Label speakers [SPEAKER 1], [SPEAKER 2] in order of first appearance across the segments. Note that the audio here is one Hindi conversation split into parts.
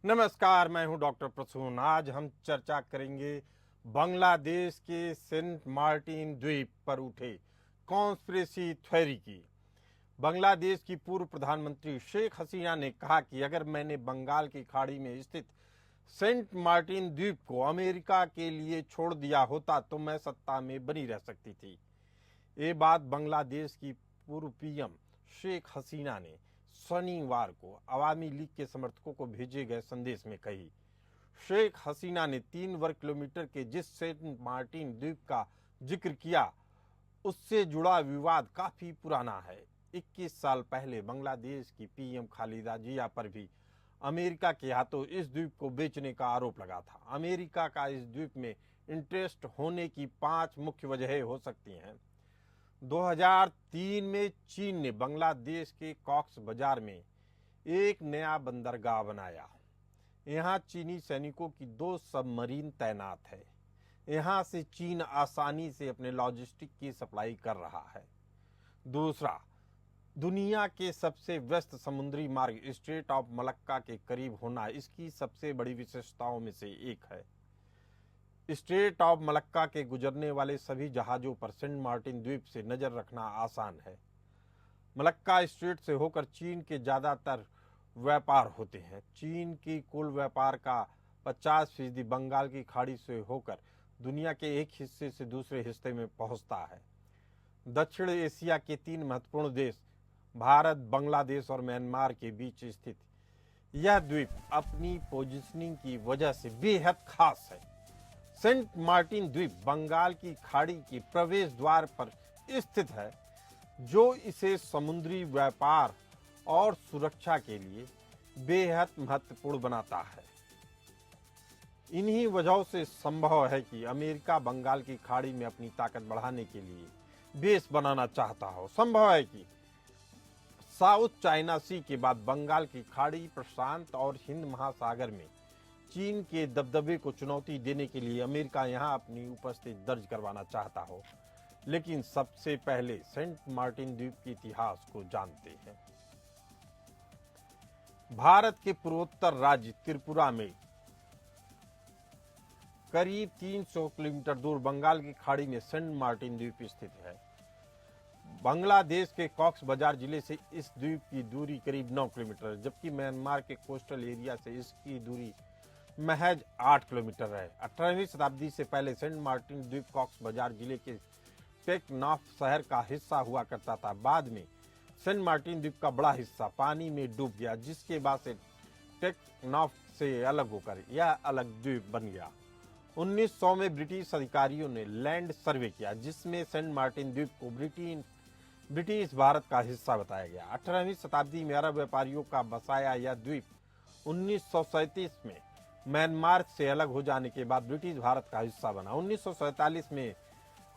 [SPEAKER 1] नमस्कार, मैं हूं डॉक्टर प्रसून। आज हम चर्चा करेंगे बांग्लादेश के सेंट मार्टिन द्वीप पर उठे कॉन्स्पिरेसी थ्योरी की। बांग्लादेश की पूर्व प्रधानमंत्री शेख हसीना ने कहा कि अगर मैंने बंगाल की खाड़ी में स्थित सेंट मार्टिन द्वीप को अमेरिका के लिए छोड़ दिया होता तो मैं सत्ता में बनी रह सकती थी। ये बात बांग्लादेश की पूर्व पीएम शेख हसीना ने शनिवार को अवामी लीग के समर्थकों को भेजे गए संदेश में कही। शेख हसीना ने 3 वर्ग किलोमीटर के जिस सेंट मार्टिन द्वीप का जिक्र किया उससे जुड़ा विवाद काफी पुराना है। 21 साल पहले बांग्लादेश की पीएम खालिदा जिया पर भी अमेरिका के हाथों इस द्वीप को बेचने का आरोप लगा था। अमेरिका का इस द्वीप में इंटरेस्ट होने की 5 मुख्य वजहें हो सकती हैं। 2003 में चीन ने बांग्लादेश के कॉक्स बाजार में एक नया बंदरगाह बनाया। यहाँ चीनी सैनिकों की 2 सबमरीन तैनात है। यहाँ से चीन आसानी से अपने लॉजिस्टिक की सप्लाई कर रहा है। दूसरा, दुनिया के सबसे व्यस्त समुद्री मार्ग स्ट्रेट ऑफ मलक्का के करीब होना इसकी सबसे बड़ी विशेषताओं में से एक है। स्ट्रेट ऑफ मलक्का के गुजरने वाले सभी जहाजों पर सेंट मार्टिन द्वीप से नजर रखना आसान है। मलक्का स्ट्रेट से होकर चीन के ज्यादातर व्यापार होते हैं। चीन की कुल व्यापार का 50% बंगाल की खाड़ी से होकर दुनिया के एक हिस्से से दूसरे हिस्से में पहुंचता है। दक्षिण एशिया के 3 महत्वपूर्ण देश भारत, बांग्लादेश और म्यांमार के बीच स्थित यह द्वीप अपनी पोजीशनिंग की वजह से बेहद खास है। सेंट मार्टिन द्वीप बंगाल की खाड़ी के प्रवेश द्वार पर स्थित है, जो इसे समुद्री व्यापार और सुरक्षा के लिए बेहद महत्वपूर्ण बनाता है। इन्हीं वजहों से संभव है कि अमेरिका बंगाल की खाड़ी में अपनी ताकत बढ़ाने के लिए बेस बनाना चाहता हो। संभव है कि साउथ चाइना सी के बाद बंगाल की खाड़ी, प्रशांत और हिंद महासागर में चीन के दबदबे को चुनौती देने के लिए अमेरिका यहां अपनी उपस्थिति दर्ज करवाना चाहता हो। लेकिन सबसे पहले सेंट मार्टिन द्वीप के इतिहास को जानते हैं। भारत के पूर्वोत्तर राज्य त्रिपुरा में करीब 300 किलोमीटर दूर बंगाल की खाड़ी में सेंट मार्टिन द्वीप स्थित है। बांग्लादेश के कॉक्स बाजार जिले से इस द्वीप की दूरी करीब 9 किलोमीटर है, जबकि म्यांमार के कोस्टल एरिया से इसकी दूरी महज 8 किलोमीटर है। 18वीं शताब्दी से पहले सेंट मार्टिन द्वीप कॉक्स बाजार जिले के टेकनाफ शहर का हिस्सा हुआ करता था। बाद में सेंट मार्टिन द्वीप का बड़ा हिस्सा पानी में डूब गया, जिसके बाद से टेकनाफ से अलग होकर यह अलग द्वीप बन गया। 1900 में ब्रिटिश अधिकारियों ने लैंड सर्वे किया, जिसमें सेंट मार्टिन द्वीप को ब्रिटिश भारत का हिस्सा बताया गया। 18वीं शताब्दी में अरब व्यापारियों का बसाया यह द्वीप 1937 में म्यांमार से अलग हो जाने के बाद ब्रिटिश भारत का हिस्सा बना। 1947 में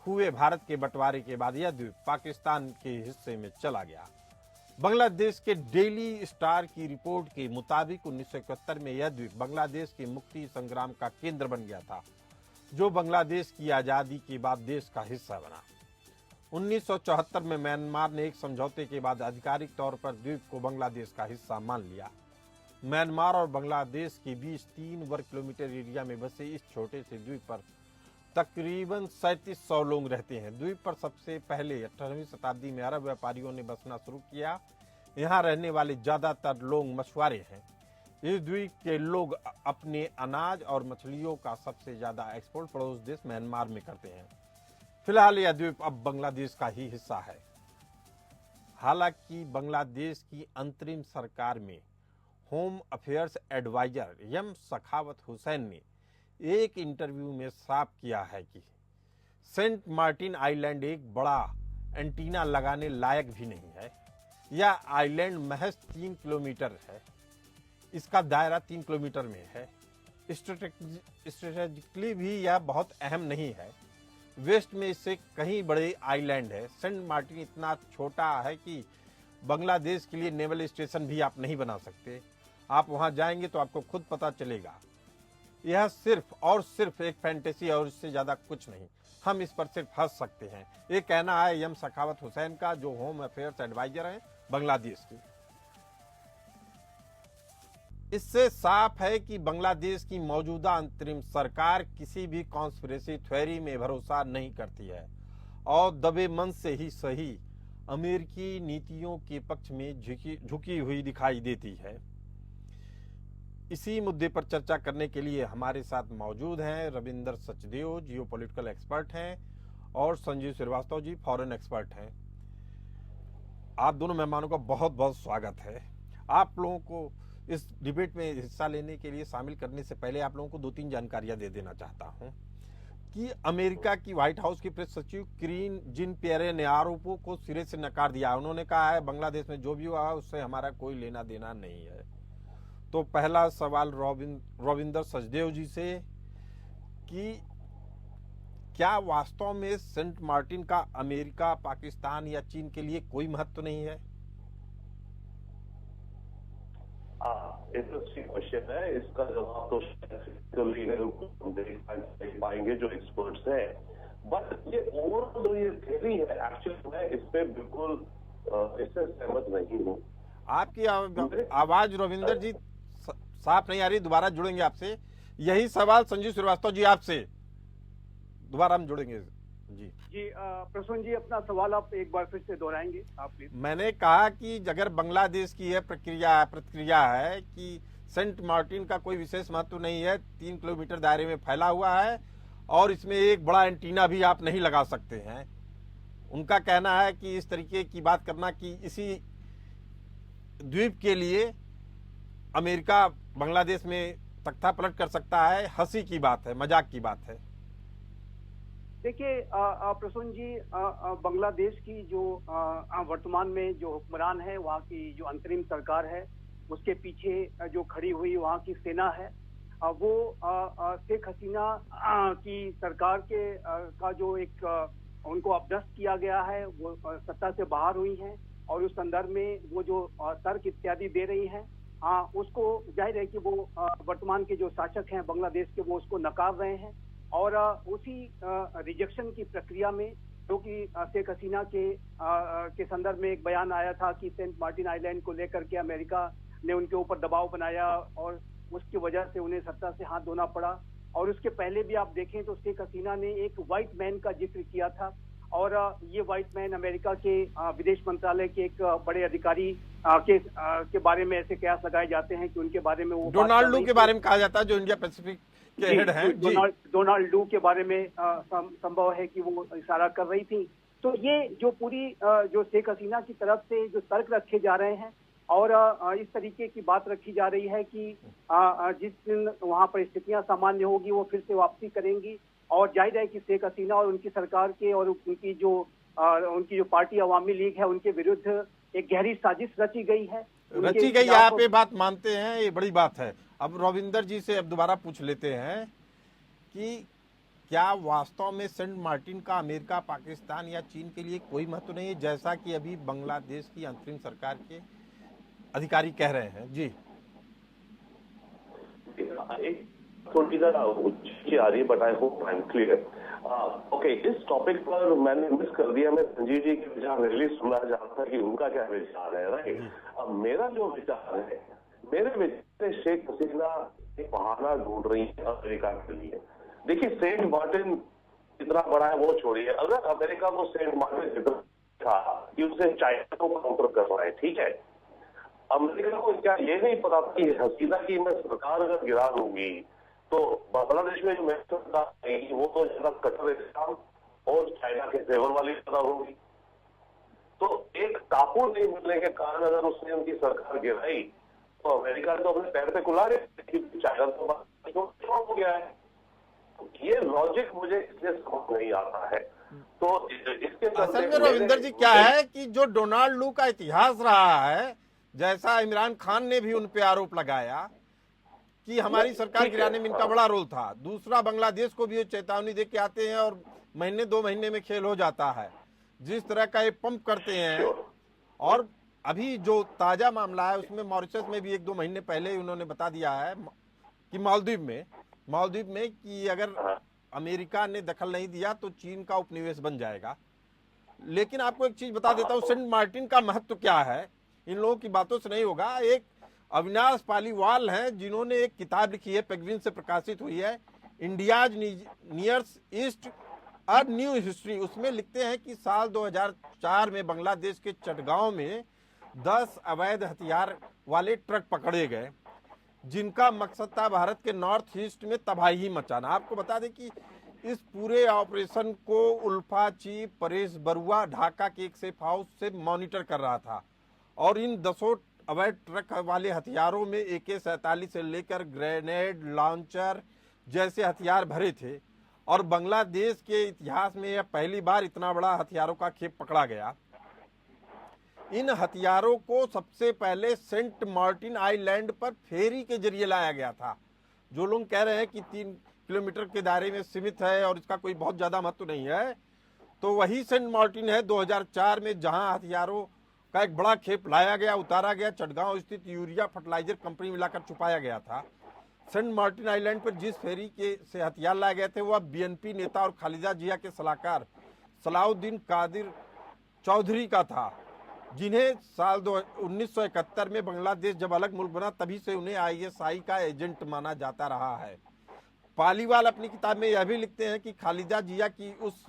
[SPEAKER 1] हुए भारत के बंटवारे के बाद यह द्वीप पाकिस्तान के हिस्से में चला गया। बांग्लादेश के डेली स्टार की रिपोर्ट के मुताबिक 1971 में यह द्वीप बांग्लादेश के मुक्ति संग्राम का केंद्र बन गया था, जो बांग्लादेश की आजादी के बाद देश का हिस्सा बना। 1974 में म्यांमार ने एक समझौते के बाद आधिकारिक तौर पर द्वीप को बांग्लादेश का हिस्सा मान लिया। म्यांमार और बांग्लादेश के बीच 3 वर्ग किलोमीटर एरिया में बसे इस छोटे से द्वीप पर तकरीबन 3700 लोग रहते हैं। द्वीप पर सबसे पहले 18वीं शताब्दी में अरब व्यापारियों ने बसना शुरू किया। यहाँ रहने वाले ज्यादातर लोग मछुआरे हैं। इस द्वीप के लोग अपने अनाज और मछलियों का सबसे ज्यादा एक्सपोर्ट पड़ोस देश म्यांमार में करते हैं। फिलहाल यह द्वीप अब बांग्लादेश का ही हिस्सा है। हालांकि बांग्लादेश की अंतरिम सरकार में home affairs adviser M Sakhawat Hussain ने एक इंटरव्यू में साफ किया है कि सेंट मार्टिन आइलैंड एक बड़ा एंटीना लगाने लायक भी नहीं है। यह आइलैंड महज 3 किलोमीटर है। इसका दायरा 3 किलोमीटर में है। स्ट्रेटेजिकली भी यह बहुत अहम नहीं है। वेस्ट में इससे कहीं बड़े आइलैंड है। सेंट मार्टिन इतना छोटा है कि बांग्लादेश के लिए नेवल स्टेशन भी आप नहीं बना सकते। आप वहां जाएंगे तो आपको खुद पता चलेगा। यह सिर्फ और सिर्फ एक फैंटेसी और इससे ज्यादा कुछ नहीं। हम इस पर सिर्फ हंस सकते हैं। ये कहना है एम सखावत हुसैन का, जो होम अफेयर्स एडवाइजर हैं बांग्लादेश के। इससे साफ है कि बांग्लादेश की मौजूदा अंतरिम सरकार किसी भी कॉन्स्पिरेसी थ्योरी में भरोसा नहीं करती है और दबे मन से ही सही अमेरिकी नीतियों के पक्ष में झुकी हुई दिखाई देती है। इसी मुद्दे पर चर्चा करने के लिए हमारे साथ मौजूद हैं रविंदर सचदेव, जियोपॉलिटिकल एक्सपर्ट हैं, और संजीव श्रीवास्तव जी, फॉरेन एक्सपर्ट हैं। आप दोनों मेहमानों का बहुत बहुत स्वागत है। आप लोगों को इस डिबेट में हिस्सा लेने के लिए, शामिल करने से पहले आप लोगों को 2-3 जानकारियां दे देना चाहता हूं कि अमेरिका की व्हाइट हाउस की प्रेस सचिव क्रीन जिन पियरे ने आरोपों को सिरे से नकार दिया। उन्होंने कहा है बांग्लादेश में जो भी हुआ है उससे हमारा कोई लेना देना नहीं है। तो पहला सवाल रविंदर सचदेव जी से कि क्या वास्तव में सेंट मार्टिन का अमेरिका, पाकिस्तान या चीन के लिए कोई महत्व नहीं है?
[SPEAKER 2] इंटरेस्टिंग क्वेश्चन है। इसका जवाब तो देख पाएंगे जो एक्सपर्ट्स हैं, बट ये ओवरऑल जो ये थियरी है, एक्चुअली मैं इस पे बिल्कुल इससे सहमत नहीं हूँ।
[SPEAKER 1] आपकी आवाज रविंदर जी साफ नहीं आ रही, दोबारा जुड़ेंगे आपसे। यही सवाल संजीव श्रीवास्तव जी आपसे, दोबारा हम जुड़ेंगे जी।
[SPEAKER 3] प्रसून जी, अपना सवाल आप एक बार फिर से दोहराएंगे आप प्लीज।
[SPEAKER 1] मैंने कहा कि अगर बांग्लादेश की यह प्रतिक्रिया है कि सेंट मार्टिन का कोई विशेष महत्व नहीं है, 3 किलोमीटर दायरे में फैला हुआ है और इसमें एक बड़ा एंटीना भी आप नहीं लगा सकते हैं। उनका कहना है कि इस तरीके की बात करना कि इसी द्वीप के लिए अमेरिका बांग्लादेश में तख्ता पलट कर सकता है, हंसी की बात है, मजाक की बात है।
[SPEAKER 3] देखिए प्रसून जी, बांग्लादेश की जो वर्तमान में जो हुक्मरान है, वहाँ की जो अंतरिम सरकार है, उसके पीछे जो खड़ी हुई वहाँ की सेना है, वो शेख हसीना की सरकार के का जो एक उनको अपदस्थ किया गया है, वो सत्ता से बाहर हुई हैं और उस संदर्भ में वो जो तर्क इत्यादि दे रही हैं, उसको जाहिर है कि वो वर्तमान के जो शासक हैं बांग्लादेश के, वो उसको नकार रहे हैं। और उसी रिजेक्शन की प्रक्रिया में, जो कि शेख हसीना के संदर्भ में एक बयान आया था कि सेंट मार्टिन आइलैंड को लेकर के अमेरिका ने उनके ऊपर दबाव बनाया और उसकी वजह से उन्हें सत्ता से हाथ धोना पड़ा। और उसके पहले भी आप देखें तो शेख हसीना ने एक व्हाइट मैन का जिक्र किया था, और ये व्हाइट मैन अमेरिका के विदेश मंत्रालय के एक बड़े अधिकारी के बारे में ऐसे कयास लगाए जाते हैं कि उनके बारे में वो
[SPEAKER 1] डोनाल्ड लू के बारे में कहा जाता है, जो इंडिया पैसिफिक के हेड हैं।
[SPEAKER 3] डोनाल्ड लू के बारे में संभव है कि वो इशारा कर रही थी। तो ये जो पूरी जो शेख हसीना की तरफ से जो तर्क रखे जा रहे हैं और इस तरीके की बात रखी जा रही है कि जिस दिन वहां पर स्थितियां सामान्य होगी वो फिर से वापसी करेंगी, और जाहिर है कि शेख हसीना और उनकी सरकार के और उनकी जो पार्टी अवामी लीग है, उनके विरुद्ध एक गहरी साजिश रची गई है।
[SPEAKER 1] आप ये बात मानते हैं? ये बड़ी बात है। अब रविंदर जी से अब दोबारा पूछ लेते हैं कि क्या वास्तव में सेंट मार्टिन का अमेरिका, पाकिस्तान या चीन के लिए कोई महत्व नहीं है, जैसा कि अभी बांग्लादेश की अंतरिम सरकार के अधिकारी कह रहे हैं? जी,
[SPEAKER 2] थोड़ी सा आ रही है, but I hope I am clear. Okay, इस टॉपिक पर मैंने मिस कर दिया। मैं संजीव जी के विचार रिलीज सुनना चाहता था कि उनका क्या विचार है, राइट? अब मेरा जो विचार है, मेरे विचार से शेख हसीना एक बहाना ढूंढ रही है अमेरिका के लिए। देखिए, सेंट मार्टिन इतना बड़ा है वो छोड़िए, अगर अमेरिका को सेंट मार्टिन इतना था कि उसे चाइना को काउंटर कर रहा है, ठीक है, अमेरिका को क्या ये नहीं पता था कि हसीना की मैं सरकार अगर गिरा दूंगी तो बांग्लादेश में जो मैं सरकार आएगी वो तो ज्यादा कट्टर इस्लाम और चाइना के फेवर वाली ज्यादा होगी। तो एक टापू नहीं मिलने के कारण अगर उसने उनकी सरकार गिराई तो अमेरिका तो अपने पैर पे कुल्हा रहे, चाइना तो हो गया है। तो ये लॉजिक मुझे इसलिए समझ नहीं आता है। तो इसके
[SPEAKER 1] असल में रविंदर जी क्या है कि जो डोनाल्ड लू का इतिहास रहा है, जैसा इमरान खान ने भी उन पे आरोप लगाया कि हमारी सरकार गिराने में इनका बड़ा रोल था। दूसरा, बांग्लादेश को भी चेतावनी दे के आते हैं और महीने 2 महीने में खेल हो जाता है। जिस तरह का ये पंप करते हैं, और अभी जो ताजा मामला है उसमें मॉरिशस में भी 1-2 महीने पहले उन्होंने बता दिया है कि मालदीव में कि अगर अमेरिका ने दखल नहीं दिया तो चीन का उपनिवेश बन जाएगा। लेकिन आपको एक चीज बता देता हूँ, सेंट मार्टिन का महत्व क्या है, इन लोगों की बातों से नहीं होगा। एक अविनाश पालीवाल हैं, जिन्होंने एक किताब लिखी है, पेंगुइन से प्रकाशित हुई है, India's nears east a new history. उसमें लिखते हैं कि साल 2004 में बांग्लादेश के चटगांव में 10 अवैध हथियार वाले ट्रक पकड़े गए, जिनका मकसद था भारत के नॉर्थ ईस्ट में तबाही मचाना। आपको बता दें कि इस पूरे ऑपरेशन को उल्फा चीफ परेश बरुआ ढाका के एक सेफ हाउस से मॉनिटर कर रहा था, और इन 10 अवैध ट्रक वाले हथियारों में AK-47 से लेकर ग्रेनेड लॉन्चर जैसे हथियार भरे थे, और बांग्लादेश के इतिहास में यह पहली बार इतना बड़ा हथियारों का खेप पकड़ा गया। इन हथियारों को सबसे पहले सेंट मार्टिन आइलैंड पर फेरी के जरिए लाया गया था। जो लोग कह रहे हैं कि 3 किलोमीटर के दायरे में सीमित है और इसका कोई बहुत ज्यादा महत्व नहीं है, तो वही सेंट मार्टिन है 2004 में, जहां हथियारों का एक बड़ा खेप लाया गया, उतारा गया, चटगांव स्थित यूरिया फर्टिलाइजर कंपनी में लाकर छुपाया गया था। सेंट मार्टिन आइलैंड पर जिस फेरी के से हथियार लाए गए थे वह BNP नेता और खालिदा जिया के सलाहकार सलाउद्दीन कादिर चौधरी का था, जिन्हें साल 1971 में बांग्लादेश जब अलग मुल्क बना तभी से उन्हें ISI का एजेंट माना जाता रहा है। पालीवाल अपनी किताब में यह भी लिखते हैं कि खालिदा जिया की उस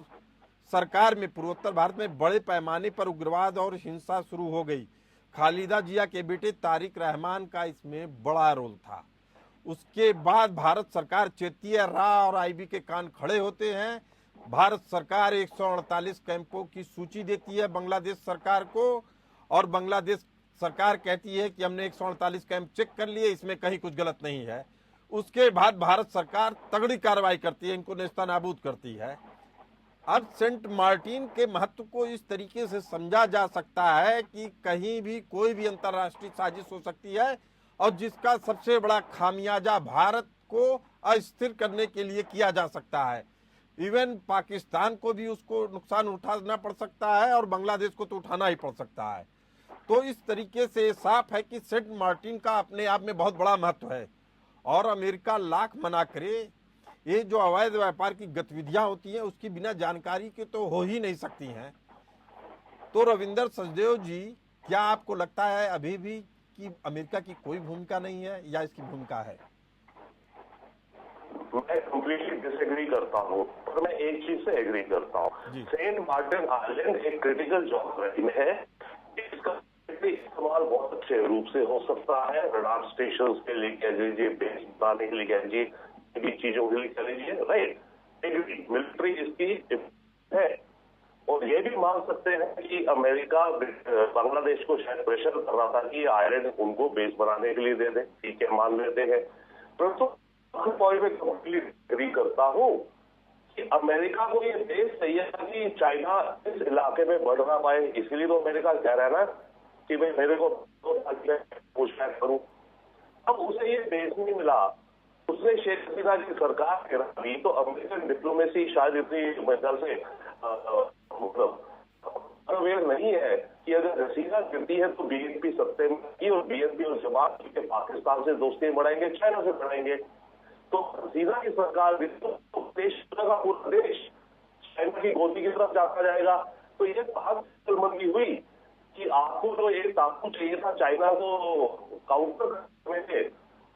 [SPEAKER 1] सरकार में पूर्वोत्तर भारत में बड़े पैमाने पर उग्रवाद और हिंसा शुरू हो गई। खालिदा जिया के बेटे तारिक रहमान का इसमें बड़ा रोल था। उसके बाद भारत सरकार चेतिया राव और IB के कान खड़े होते हैं। भारत सरकार 148 कैंपों की सूची देती है बांग्लादेश सरकार को, और बांग्लादेश सरकार कहती है कि हमने 148 कैंप चेक कर लिए, इसमें कहीं कुछ गलत नहीं है। उसके बाद भारत सरकार तगड़ी कार्रवाई करती है, इनको नेस्तनाबूद करती है। अब सेंट मार्टिन के महत्व को इस तरीके से समझा जा सकता है कि कहीं भी कोई भी अंतर्राष्ट्रीय साजिश हो सकती है, और जिसका सबसे बड़ा खामियाजा भारत को अस्थिर करने के लिए किया जा सकता है। इवन पाकिस्तान को भी उसको नुकसान उठाना पड़ सकता है, और बांग्लादेश को तो उठाना ही पड़ सकता है। तो इस तरीके से साफ है कि सेंट मार्टिन का अपने आप में बहुत बड़ा महत्व है, और अमेरिका लाख मना करे, ये जो अवैध व्यापार की गतिविधियां होती हैं उसकी बिना जानकारी के तो हो ही नहीं सकती हैं। तो रविंदर सचदेव जी, क्या आपको लगता है अभी भी कि अमेरिका की कोई भूमिका नहीं है, या इसकी भूमिका है?
[SPEAKER 2] मैं कंप्लीटली डिसएग्री करता हूँ, पर मैं एक चीज से एग्री करता हूँ। सेंट मार्टिन आइलैंड एक क्रिटिकल ज्योग्राफी में है। इसका इस्तेमाल बहुत अच्छे रूप से हो सकता है, रडार स्टेशन के लिए कह लीजिए, बेस बनाने के लिए कह लीजिए, चीजों के लिए कह लीजिए, राइट। मिलिट्री इसकी है, और ये भी मान सकते हैं कि अमेरिका बांग्लादेश को शायद प्रेशर कर रहा था कि आयरन उनको बेस बनाने के लिए दे दे, ठीक है, मान लेते हैं। परंतु पॉइंट में कंप्लीटली एग्री करता हूँ कि अमेरिका को ये बेस चाहिए कि चाइना इस इलाके में बढ़ ना पाए, इसीलिए तो अमेरिका कह रहा है ना कि भाई मेरे को पूछताछ करूं। अब उसे ये बेस नहीं मिला, उसने शेख हसीना की सरकार गिरा दी, तो अमेरिकन डिप्लोमेसी शायद इतनी मदद से अवेयर नहीं है कि अगर हसीना गिरती है तो BNP सत्ते में की, और BNP और जमात के पाकिस्तान से दोस्ती बढ़ाएंगे, चाइना से बढ़ाएंगे। तो हसीना की सरकार भी तो देश का पूरा देश चाइना की गोदी की तरफ जाता जाएगा। तो ये बात मंदी हुई कि आपको तो एक टापू चाहिए था चाइना को काउंटर करने में,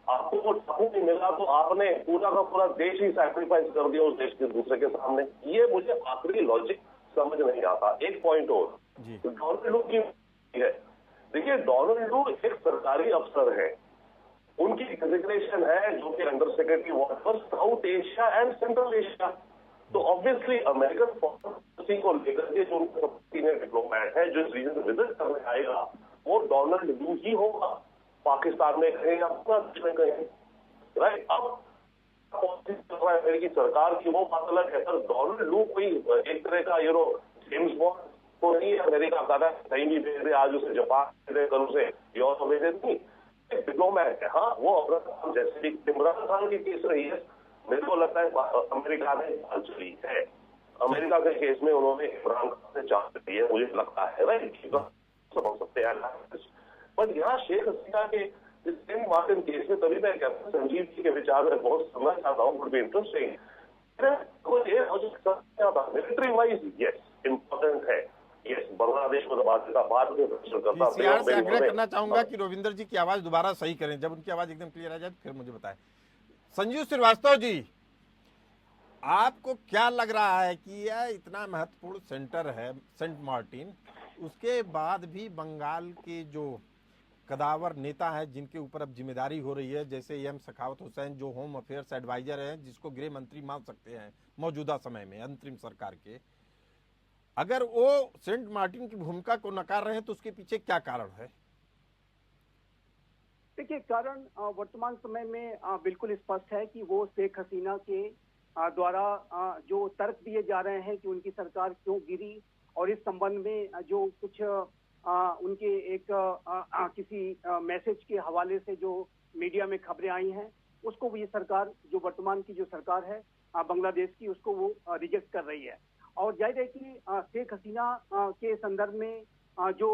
[SPEAKER 2] आपको वो टापू नहीं मिला तो आपने पूरा का पूरा देश ही सैक्रिफाइस कर दिया उस देश के दूसरे के सामने। ये मुझे आखिरी लॉजिक समझ नहीं आता। एक पॉइंट और, डोनाल्ड लू की है, देखिए डोनाल्ड लू एक सरकारी अफसर है, उनकी डेजिग्नेशन है जो कि under secretary for south Asia and central Asia. तो ऑब्वियसली अमेरिकन फॉरेन पॉलिसी को लेकर के जो सीनियर डिप्लोमेट है जो इस रीजन में विजिट करने आएगा वो डोनाल्ड लू ही होगा, पाकिस्तान में कहीं या पूरा देश में कहीं, राइट। अब पॉलिसी चल रहा है अमेरिकी सरकार की, वो बात अलग है, पर डोनाल्ड लू कोई एक तरह का जेम्स बॉन्ड तो नहीं है अमेरिका का, कहीं भी भेज दे, आज उसे जापान भेज दे, कल उसे यूरोप भेज दे, नहीं, डिप्लोमेट है। हाँ, वो अफगानिस्तान जैसे इमरान खान की केस रही है, मेरे को लगता है अमेरिका ने चाल चली है, अमेरिका के केस में उन्होंने इमरान खान से चाल चली है, मुझे लगता है, राइट। समझ सकते हैं, पर यहाँ शेख हसीना के सेंट मार्टिन केस में तभी मैं कहता हूँ संजीव जी के विचार में बहुत समझना चाहता हूँ, would be interesting. Military wise yes important है, यस, बांग्लादेश को दबाता, बाद में प्रश्न करता।
[SPEAKER 1] पीसीआर से आग्रह करना चाहूंगा कि रविंदर जी की आवाज दोबारा सही करें, जब उनकी आवाज एकदम क्लियर आ जाए फिर मुझे बताएं। संजीव श्रीवास्तव जी, आपको क्या लग रहा है कि यह इतना महत्वपूर्ण सेंटर है सेंट मार्टिन, उसके बाद भी बंगाल के जो कदावर नेता हैं जिनके ऊपर अब जिम्मेदारी हो रही है, जैसे एम सखावत हुसैन जो होम अफेयर्स एडवाइजर हैं, जिसको गृह मंत्री मान सकते हैं मौजूदा समय में अंतरिम सरकार के, अगर वो सेंट मार्टिन की भूमिका को नकार रहे हैं तो उसके पीछे क्या कारण है?
[SPEAKER 3] देखिए, कारण वर्तमान समय में बिल्कुल स्पष्ट है कि वो शेख हसीना के द्वारा जो तर्क दिए जा रहे हैं कि उनकी सरकार क्यों गिरी, और इस संबंध में जो कुछ उनके एक किसी मैसेज के हवाले से जो मीडिया में खबरें आई हैं, उसको ये सरकार, जो वर्तमान की जो सरकार है बांग्लादेश की, उसको वो रिजेक्ट कर रही है। और जाहिर है कि शेख हसीना के संदर्भ में जो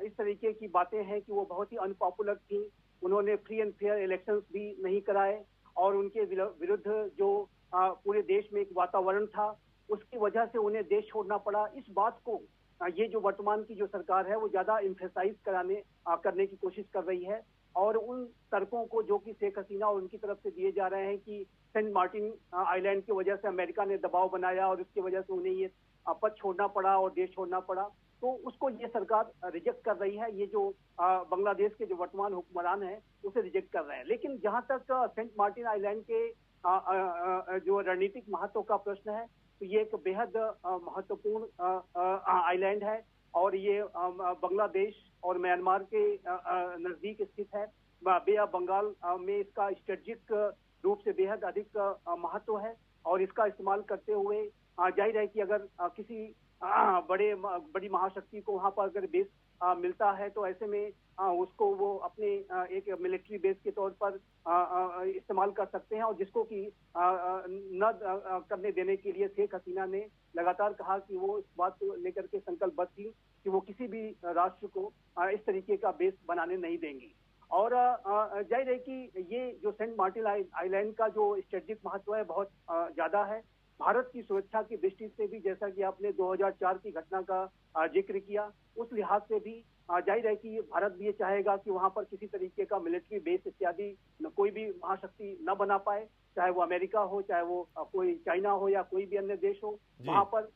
[SPEAKER 3] इस तरीके की बातें हैं कि वो बहुत ही अनपॉपुलर थी, उन्होंने फ्री एंड फेयर इलेक्शंस भी नहीं कराए, और उनके विरुद्ध जो पूरे देश में एक वातावरण था, उसकी वजह से उन्हें देश छोड़ना पड़ा। इस बात को ये जो वर्तमान की जो सरकार है वो ज्यादा इम्फेसाइज करने की कोशिश कर रही है, और उन तर्कों को जो कि शेख हसीना और उनकी तरफ से दिए जा रहे हैं कि सेंट मार्टिन आइलैंड की वजह से अमेरिका ने दबाव बनाया और उसकी वजह से उन्हें ये पद छोड़ना पड़ा और देश छोड़ना पड़ा, तो उसको ये सरकार रिजेक्ट कर रही है। ये जो बांग्लादेश के जो वर्तमान हुक्मरान हैं उसे रिजेक्ट कर रहे हैं। लेकिन जहां तक सेंट मार्टिन आइलैंड के जो रणनीतिक महत्व का प्रश्न है, तो ये एक बेहद महत्वपूर्ण आइलैंड है, और ये बांग्लादेश और म्यांमार के नजदीक स्थित है। बे ऑफ बंगाल में इसका स्ट्रेटेजिक रूप से बेहद अधिक महत्व है, और इसका इस्तेमाल करते हुए जाहिर है कि अगर किसी बड़ी महाशक्ति को वहां पर अगर बेस मिलता है, तो ऐसे में उसको वो अपने एक मिलिट्री बेस के तौर पर इस्तेमाल कर सकते हैं, और जिसको कि न करने देने के लिए शेख हसीना ने लगातार कहा कि वो इस बात को लेकर के संकल्पबद्ध थी कि वो किसी भी राष्ट्र को इस तरीके का बेस बनाने नहीं देंगी। और जाहिर है कि ये जो सेंट मार्टिन आइलैंड का जो स्ट्रेटेजिक महत्व है बहुत ज्यादा है। भारत की सुरक्षा की दृष्टि से भी, जैसा कि आपने 2004 की घटना का जिक्र किया, उस लिहाज से भी जाहिर है कि भारत भी ये चाहेगा कि वहां पर किसी तरीके का मिलिट्री बेस इत्यादि कोई भी महाशक्ति न बना पाए, चाहे वो अमेरिका हो, चाहे वो कोई चाइना हो या कोई भी अन्य देश हो। वहां पर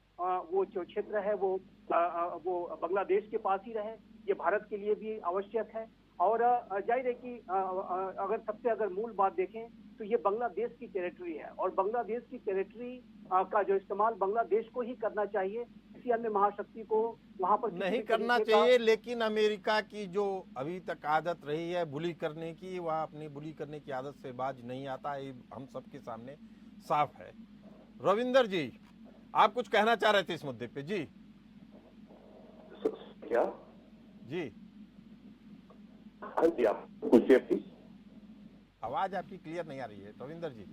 [SPEAKER 3] वो जो क्षेत्र है वो बांग्लादेश के पास ही रहे, ये भारत के लिए भी आवश्यक है। और जाहिर है कि अगर मूल बात देखें तो ये बांग्लादेश की टेरिटरी है, और बांग्लादेश की टेरिटरी का जो इस्तेमाल बांग्लादेश को ही करना चाहिए, किसी अन्य महाशक्ति को वहां पर
[SPEAKER 1] नहीं करना चाहिए। लेकिन अमेरिका की जो अभी तक आदत रही है बुली करने की, वह अपनी बुली करने की आदत से बाज नहीं आता, ये हम सबके सामने साफ है। रविंदर जी, आप कुछ कहना चाह रहे थे इस मुद्दे पे? जी
[SPEAKER 2] क्या?
[SPEAKER 1] जी
[SPEAKER 2] हाँ जी, आप पूछिए प्लीज।
[SPEAKER 1] आवाज आपकी क्लियर नहीं आ रही है रविंदर जी।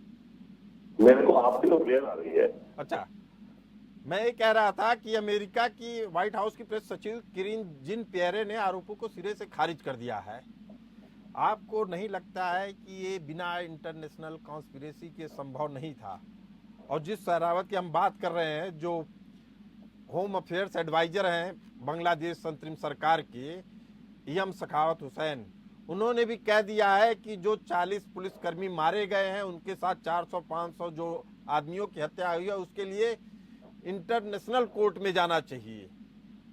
[SPEAKER 2] मेरे को आपकी तो क्लियर आ रही है।
[SPEAKER 1] अच्छा, मैं ये कह रहा था कि अमेरिका की व्हाइट हाउस की प्रेस सचिव किरीन जिन पियरे ने आरोपों को सिरे से खारिज कर दिया है। आपको नहीं लगता है कि ये बिना इंटरनेशनल कॉन्स्पिरेसी के संभव नहीं था? और जिस शहरावत की हम बात कर रहे हैं, जो होम अफेयर्स एडवाइजर हैं बांग्लादेश अंतरिम सरकार के, एम सखावत हुसैन, उन्होंने भी कह दिया है कि जो 40 पुलिसकर्मी मारे गए हैं, उनके साथ 400-500 जो आदमियों की हत्या हुई है, उसके लिए इंटरनेशनल कोर्ट में जाना चाहिए।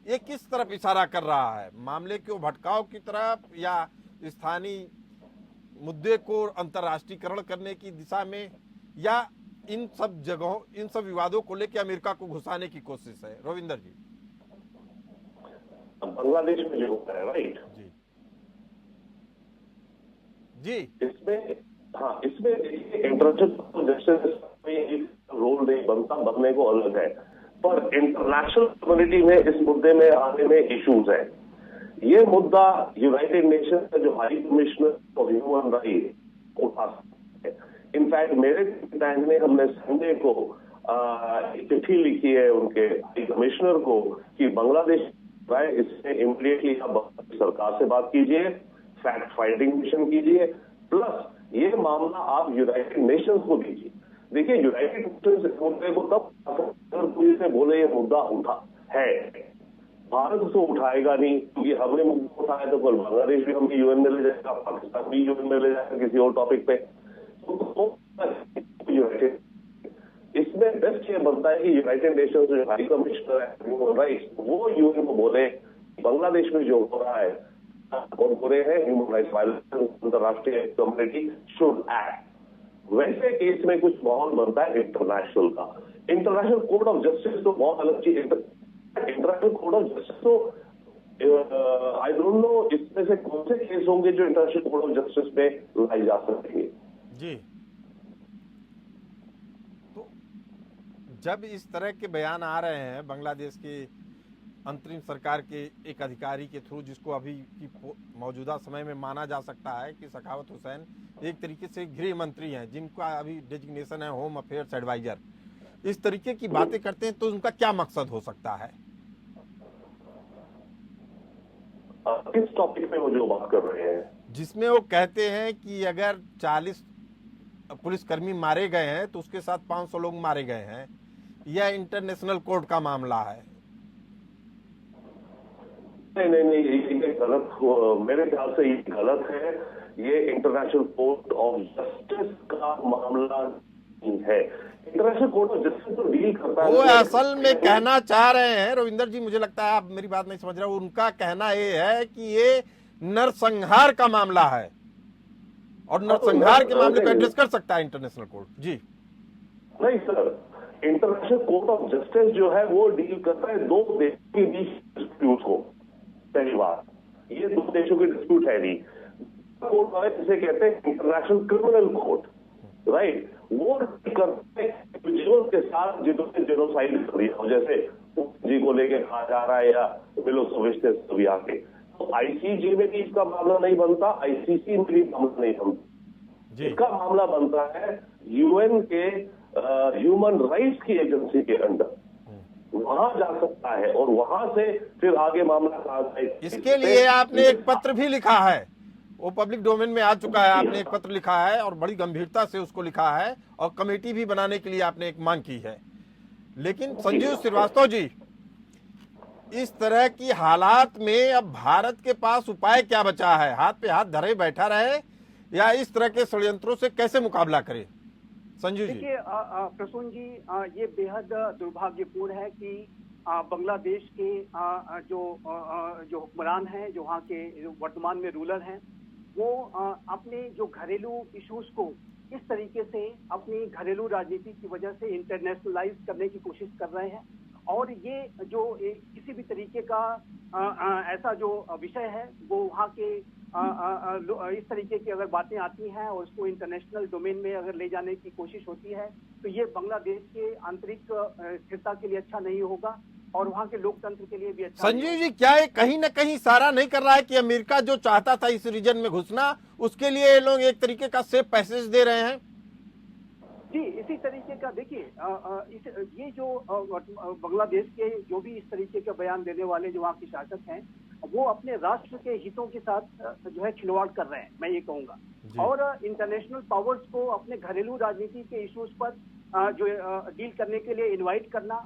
[SPEAKER 1] ये किस तरफ इशारा कर रहा है? मामले को भटकाव की तरफ, या स्थानीय मुद्दे को अंतर्राष्ट्रीयकरण करने की दिशा में, या इन सब जगहों, इन सब विवादों को लेकर अमेरिका को घुसाने की कोशिश है? रविंदर जी।
[SPEAKER 2] बांग्लादेश में जो होता है, राइट
[SPEAKER 1] जी,
[SPEAKER 2] इसमें इंटरनेशनल जस्टिस में रोल नहीं बनने को अलग है, पर इंटरनेशनल कम्युनिटी में इस मुद्दे में आने में इश्यूज है। ये मुद्दा यूनाइटेड नेशन का जो high commissioner for human right उठा सकते हैं। इनफैक्ट मेरे टाइम में हमने संडे को चिट्ठी लिखी है उनके हाई कमिश्नर को कि बांग्लादेश इससे इमीडिएटली आप सरकार से बात कीजिए, फैक्ट फाइंडिंग मिशन कीजिए, प्लस ये मामला आप यूनाइटेड नेशंस को दीजिए। देखिए, यूनाइटेड नेशंस इस मुद्दे को तब कोई से बोले ये मुद्दा उठा है भारत उसको उठाएगा नहीं, क्योंकि हमने मुद्दा उठाया तो कल बांग्लादेश भी हमें यूएन में ले जाएगा, पाकिस्तान भी यूएन में ले जाएगा किसी और टॉपिक पे। इसमें बेस्ट ये बनता है कि यूनाइटेड नेशंस जो हाई कमिश्नर है ह्यूमन राइट्स, वो यूएन को बोले बांग्लादेश में जो हो रहा है बहुत बुरे हैं, ह्यूमन राइट्स वायलेशन, अंतर्राष्ट्रीय कम्युनिटी शुड एक्ट। वैसे केस में कुछ माहौल बनता है इंटरनेशनल का। इंटरनेशनल कोर्ट ऑफ जस्टिस तो बहुत अलग चीज। इंटरनेशनल कोर्ट ऑफ जस्टिस तो आई डोंट नो इसमें से कौन से केस होंगे जो इंटरनेशनल कोर्ट ऑफ जस्टिस में लाई जा सकेंगे।
[SPEAKER 1] जी, तो जब इस तरह के बयान आ रहे हैं बांग्लादेश के अंतरिम सरकार के एक अधिकारी के थ्रू, जिसको अभी की मौजूदा समय में माना जा सकता है कि सखावत हुसैन एक तरीके से गृह मंत्री हैं, जिनका अभी डेजिग्नेशन है होम अफेयर्स एडवाइजर, इस तरीके की बातें करते हैं तो उनका क्या मकसद हो सकता है?
[SPEAKER 2] किस टॉपिक पे वो जो बात कर रहे हैं?
[SPEAKER 1] जिसमें वो कहते हैं कि अगर 40 पुलिसकर्मी मारे गए हैं तो उसके साथ 500 लोग मारे गए हैं, यह इंटरनेशनल कोर्ट का मामला है।
[SPEAKER 2] नहीं, ये गलत, मेरे ख्याल से ये गलत है। ये इंटरनेशनल कोर्ट ऑफ जस्टिस का मामला नहीं है। इंटरनेशनल कोर्ट ऑफ जस्टिस तो डील करता है।
[SPEAKER 1] वो असल में कहना चाह रहे हैं रविंदर जी, मुझे लगता है आप मेरी बात नहीं समझ रहे हो। उनका कहना ये है कि ये नरसंहार का मामला है और नरसंहार के मामले को एड्रेस कर सकता है इंटरनेशनल कोर्ट। जी
[SPEAKER 2] नहीं sir, international court of justice जो है वो डील करता है दो देशों के बीच डिस्प्यूट को। पहली बात, ये दो देशों की डिस्प्यूट है नहीं। कोर्ट है जिसे कहते हैं इंटरनेशनल क्रिमिनल कोर्ट, राइट, वो करते हैं इंडिविजुअल के साथ जिन्होंने जेनोसाइड कर दिया हो, जैसे जी को लेके कहा जा रहा है या मिलोसेविच सभी आके। तो आईसीजे में भी इसका मामला नहीं बनता, आईसीसी में भी मामला नहीं बनता। इसका मामला बनता है यूएन के ह्यूमन राइट्स की एजेंसी के अंडर, वहां जा सकता है और वहां से फिर आगे मामला कहा जाए।
[SPEAKER 1] इसके लिए आपने एक पत्र भी लिखा है, वो पब्लिक डोमेन में आ चुका है। आपने एक पत्र लिखा है और बड़ी गंभीरता से उसको लिखा है और कमेटी भी बनाने के लिए आपने एक मांग की है। लेकिन संजीव श्रीवास्तव जी, इस तरह की हालात में अब भारत के पास उपाय क्या बचा है? हाथ पे हाथ धरे बैठा रहे या इस तरह के षड्यंत्रों से कैसे मुकाबला करे? संजीव जी।
[SPEAKER 3] देखिए प्रसून जी, ये बेहद दुर्भाग्यपूर्ण है कि बांग्लादेश के जो हुक्मरान हैं, जो वहाँ के वर्तमान में रूलर हैं, वो अपने जो घरेलू इश्यूज को इस तरीके से अपनी घरेलू राजनीति की वजह से इंटरनेशनलाइज करने की कोशिश कर रहे हैं। और ये जो किसी भी तरीके का ऐसा जो विषय है वो वहाँ के इस तरीके की अगर बातें आती हैं और उसको इंटरनेशनल डोमेन में अगर ले जाने की कोशिश होती है तो ये बांग्लादेश के आंतरिक स्थिरता के लिए अच्छा नहीं होगा और वहाँ के लोकतंत्र के लिए भी अच्छा।
[SPEAKER 1] संजीव जी, क्या ये कहीं ना कहीं इशारा नहीं कर रहा है कि अमेरिका जो चाहता था इस रीजन में घुसना, उसके लिए ये लोग एक तरीके का सेफ पैसेज दे रहे हैं?
[SPEAKER 3] जी, इसी तरीके का देखिए, ये जो बांग्लादेश के जो भी इस तरीके के बयान देने वाले जो वहाँ के शासक हैं, वो अपने राष्ट्र के हितों के साथ जो है खिलवाड़ कर रहे हैं, मैं ये कहूँगा। और इंटरनेशनल पावर्स को अपने घरेलू राजनीति के इश्यूज पर जो डील करने के लिए इन्वाइट करना,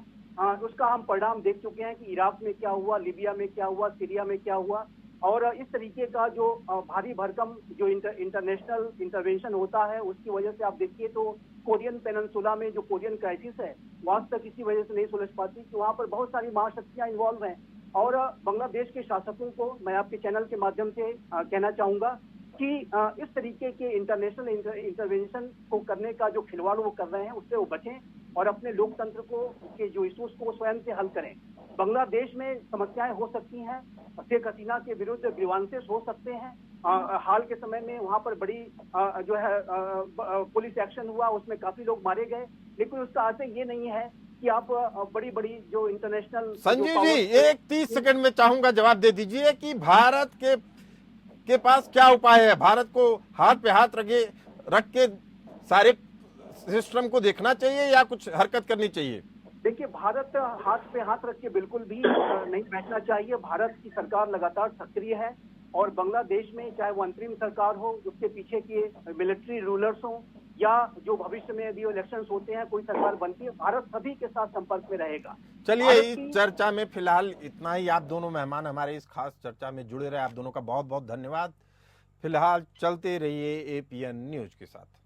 [SPEAKER 3] उसका हम परिणाम देख चुके हैं कि इराक में क्या हुआ, लीबिया में क्या हुआ, सीरिया में क्या हुआ। और इस तरीके का जो भारी भरकम जो इंटरनेशनल इंटरवेंशन होता है, उसकी वजह से आप देखिए तो कोरियन पेनिनसुला में जो कोरियन क्राइसिस है, वहाँ तक इसी वजह से नहीं सुलझ पाती कि वहाँ पर बहुत सारी महाशक्तियाँ इन्वॉल्व हैं। और बांग्लादेश के शासकों को मैं आपके चैनल के माध्यम से कहना चाहूँगा कि इस तरीके के इंटरनेशनल इंटरवेंशन को करने का जो खिलवाड़ वो कर रहे हैं उससे वो बचें और अपने लोकतंत्र को के जो इश्यूज को स्वयं से हल करें। बांग्लादेश में समस्याएं हो सकती हैं, शेख हसीना के विरुद्ध ग्रीवांसेस हो सकते हैं। हाल के समय में वहाँ पर बड़ी जो है पुलिस एक्शन हुआ, उसमें काफी लोग मारे गए, लेकिन उसका अर्थ ये नहीं है कि आप बड़ी बड़ी जो इंटरनेशनल।
[SPEAKER 1] संजीव जी, एक 30 सेकंड में चाहूंगा जवाब दे दीजिए कि भारत के पास क्या उपाय है? भारत को हाथ पे हाथ रख के सारे सिस्टम को देखना चाहिए या कुछ हरकत करनी चाहिए?
[SPEAKER 3] देखिए, भारत हाथ पे हाथ रख के बिल्कुल भी नहीं बैठना चाहिए। भारत की सरकार लगातार सक्रिय है और बांग्लादेश में चाहे वो अंतरिम सरकार हो, उसके पीछे के मिलिट्री रूलर्स हों या जो भविष्य में भी इलेक्शंस होते हैं, कोई सरकार बनती है, भारत सभी के साथ संपर्क में रहेगा।
[SPEAKER 1] चलिए,
[SPEAKER 3] भारत
[SPEAKER 1] इस
[SPEAKER 3] की
[SPEAKER 1] चर्चा में फिलहाल इतना ही। आप दोनों मेहमान हमारे इस खास चर्चा में जुड़े रहे, आप दोनों का बहुत बहुत धन्यवाद। फिलहाल चलते रहिए एपीएन न्यूज के साथ।